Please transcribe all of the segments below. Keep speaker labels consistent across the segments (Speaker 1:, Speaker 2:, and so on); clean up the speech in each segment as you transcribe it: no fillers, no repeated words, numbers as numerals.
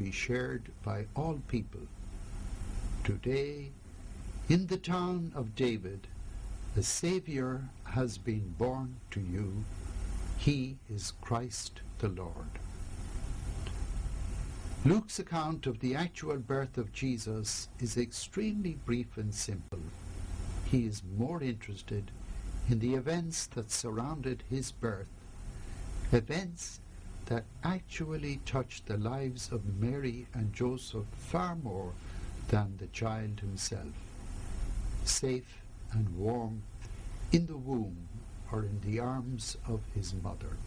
Speaker 1: be shared by all people. Today, in the town of David, a Saviour has been born to you. He is Christ the Lord. Luke's account of the actual birth of Jesus is extremely brief and simple. He is more interested in the events that surrounded his birth, events that actually touched the lives of Mary and Joseph far more than the child himself, safe and warm in the womb or in the arms of his mother.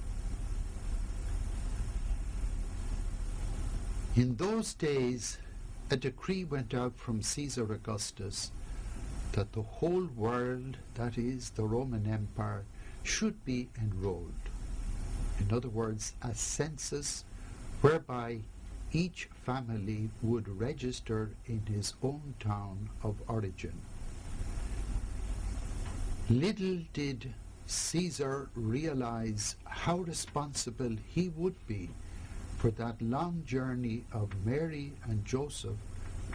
Speaker 1: In those days, a decree went out from Caesar Augustus that the whole world, that is, the Roman Empire, should be enrolled. In other words, a census whereby each family would register in his own town of origin. Little did Caesar realize how responsible he would be for that long journey of Mary and Joseph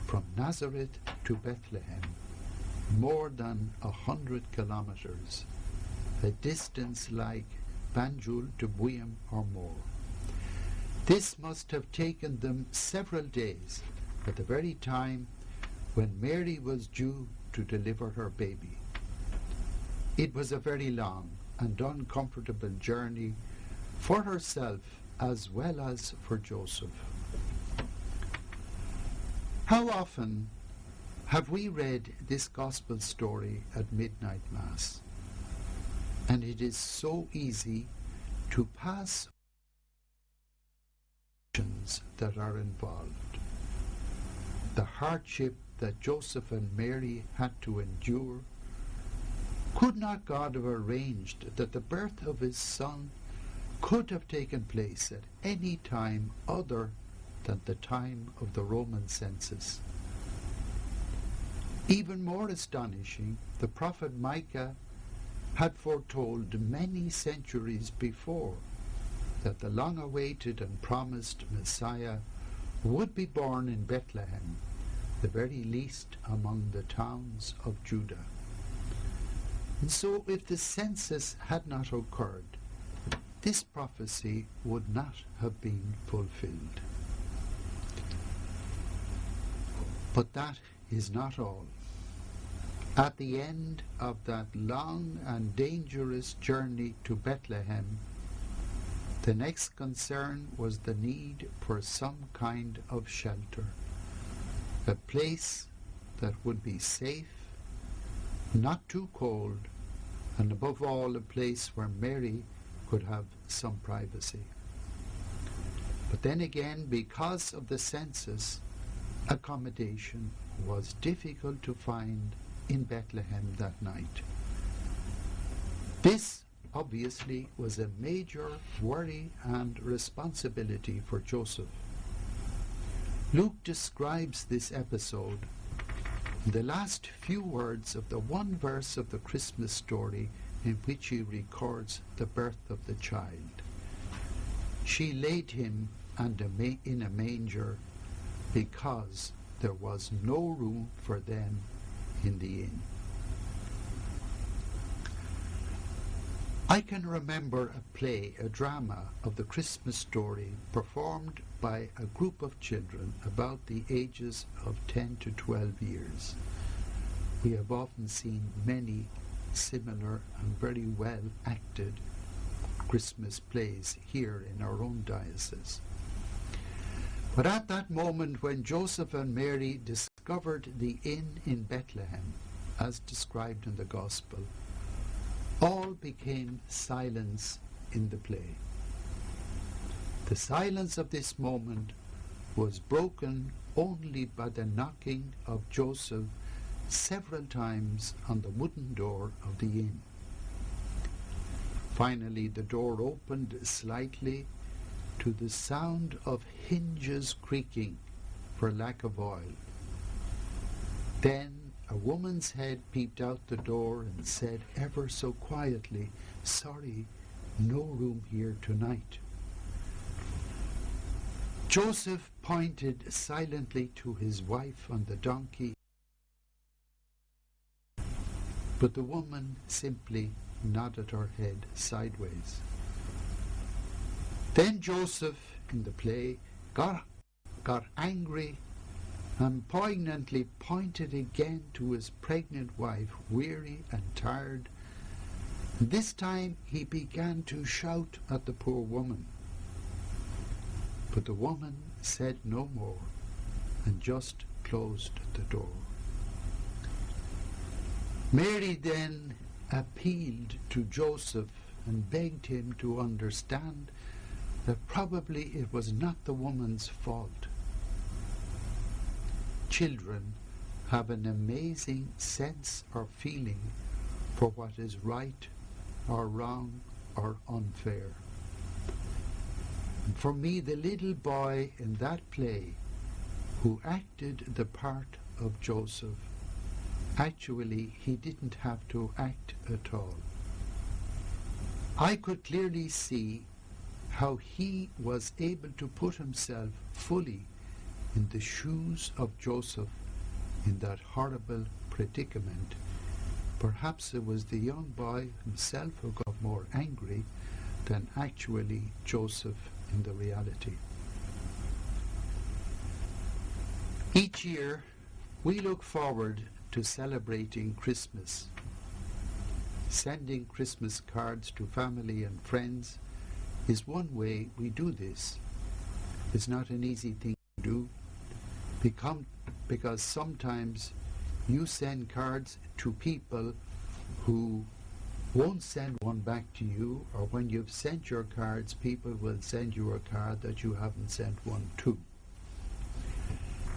Speaker 1: from Nazareth to Bethlehem, more than 100 kilometers, a distance like Banjul to Buyam or more. This must have taken them several days at the very time when Mary was due to deliver her baby. It was a very long and uncomfortable journey for herself as well as for Joseph. How often have we read this gospel story at midnight mass? And it is so easy to pass that are involved. The hardship that Joseph and Mary had to endure. Could not God have arranged that the birth of his son could have taken place at any time other than the time of the Roman census? Even more astonishing, the prophet Micah had foretold many centuries before that the long-awaited and promised Messiah would be born in Bethlehem, the very least among the towns of Judah. And so if the census had not occurred, this prophecy would not have been fulfilled. But that is not all. At the end of that long and dangerous journey to Bethlehem, the next concern was the need for some kind of shelter, a place that would be safe, not too cold, and above all a place where Mary could have some privacy. But then again, because of the census, accommodation was difficult to find in Bethlehem that night. This obviously was a major worry and responsibility for Joseph. Luke describes this episode in the last few words of the one verse of the Christmas story in which he records the birth of the child. She laid him in a manger because there was no room for them in the inn. I can remember a play, a drama of the Christmas story performed by a group of children about the ages of 10 to 12 years. We have often seen many similar and very well acted Christmas plays here in our own diocese. But at that moment when Joseph and Mary discovered the inn in Bethlehem, as described in the Gospel, all became silence in the play. The silence of this moment was broken only by the knocking of Joseph several times on the wooden door of the inn. Finally, the door opened slightly to the sound of hinges creaking for lack of oil. Then a woman's head peeped out the door and said ever so quietly, "Sorry, no room here tonight." Joseph pointed silently to his wife on the donkey, but the woman simply nodded her head sideways. Then Joseph, in the play, got angry and poignantly pointed again to his pregnant wife, weary and tired. This time he began to shout at the poor woman. But the woman said no more and just closed the door. Mary then appealed to Joseph and begged him to understand that probably it was not the woman's fault. Children have an amazing sense or feeling for what is right or wrong or unfair. And for me, the little boy in that play who acted the part of Joseph, actually he didn't have to act at all. I could clearly see how he was able to put himself fully in the shoes of Joseph in that horrible predicament. Perhaps it was the young boy himself who got more angry than actually Joseph in the reality. Each year we look forward to celebrating Christmas, sending Christmas cards to family and friends is one way we do this. It's not an easy thing to do because sometimes you send cards to people who won't send one back to you, or when you've sent your cards, people will send you a card that you haven't sent one to.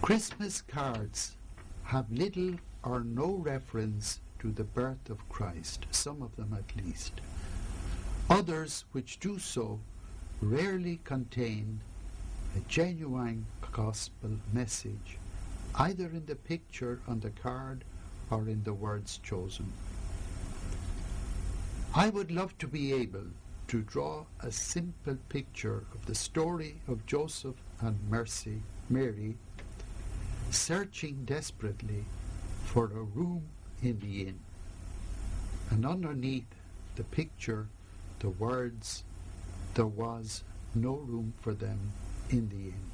Speaker 1: Christmas cards have little or no reference to the birth of Christ, some of them at least. Others which do so rarely contain a genuine gospel message, either in the picture on the card or in the words chosen. I would love to be able to draw a simple picture of the story of Joseph and Mary searching desperately for a room in the inn, and underneath the picture the words, "There was no room for them in the inn."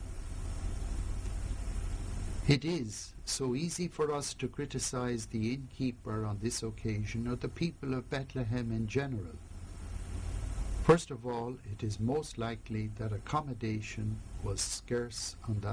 Speaker 1: It is so easy for us to criticize the innkeeper on this occasion, or the people of Bethlehem in general. First of all, it is most likely that accommodation was scarce on that